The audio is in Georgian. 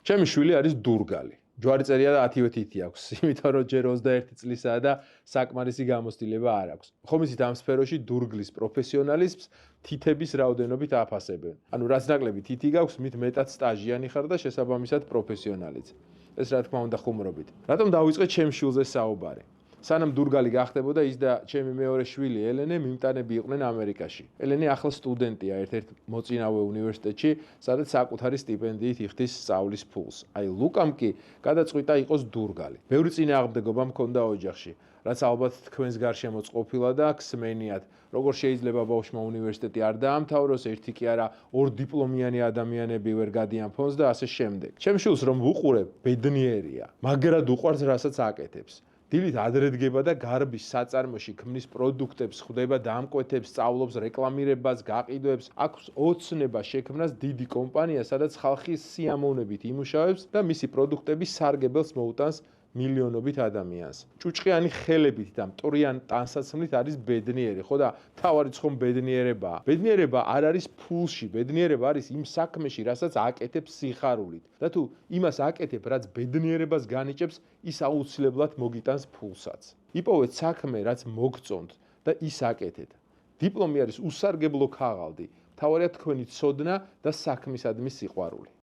ჩემი შვილი არის დურგალი. ჯვარი წერია და 10 თითი აქვს, იმიტომ რომ ჯერ 21 წლისაა და საკმარისი გამოცდილება არ აქვს. ხომ იცით ამ სფეროში დურგლის პროფესიონალიზმს თითების რაოდენობით აფასებენ. ანუ რაც ნაკლები თითი გაქვს, მით მეტად სტაჟიანი ხარ და შესაბამისად პროფესიონალიც. ეს რა თქმა უნდა ხუმრობით. რატომ დავიწყე ჩემ შვილზე საუბარი? სანამ დურგალი გახდებოდა ის და ჩემი მეორე შვილი ელენე მიმტანები იყვნენ ამერიკაში. ელენე ახლა სტუდენტია ერთ-ერთ მოწინავე უნივერსიტეტში, სადაც საკუთარი სტიპენდიით იხდის სწავლის ფულს. აი ლუკამ კი გადაწყვიტა იყოს დურგალი. ბევრი წინააღმდეგობა მქონდა ოჯახში, რაც ალბათ თქვენს გარშემოც ყოფილა და გსმენიათ, როგორ შეიძლება ბავშვმა უნივერსიტეტი არ დაამთავროს, ერთი კი არა, ორ დიპლომიანი ადამიანები ვერ გადიან ფონს და ასე შემდეგ. ჩემ შვილს რომ ვუყურებ, ბედნიერია, მაგრად უყვარს რასაც აკეთებს. დილით ადრე დგება და გარბის საწარმოში ქმნის პროდუქტებს, ხვდება დამკვეთებს, სწავლობს რეკლამირებას, გაყიდვებს, აქვს ოცნება შექმნას დიდი კომპანია, სადაც ხალხი სიამოვნებით იმუშავებს და მისი პროდუქტები სარგებელს მოუტანს მილიონობით ადამიანს. ჭუჭყიანი ხელებით და მტვრიან ტანსაცმლით არის ბედნიერი, ხო და თავარიც ხომ ბედნიერებაა. ბედნიერება არ არის ფულში, ბედნიერება არის იმ საქმეში, რასაც აკეთებს სიხარულით. და თუ იმას აკეთებ, რაც ბედნიერებას განიჭებს, ის აუცილებლად მოგიტანს ფულსაც. იპოვეთ საქმე, რაც მოგწონთ და ის აკეთეთ. დიპლომი არის უსარგებლო ქაღალდი, მთავარია თქვენი ცოდნა და საქმისადმი სიყვარული.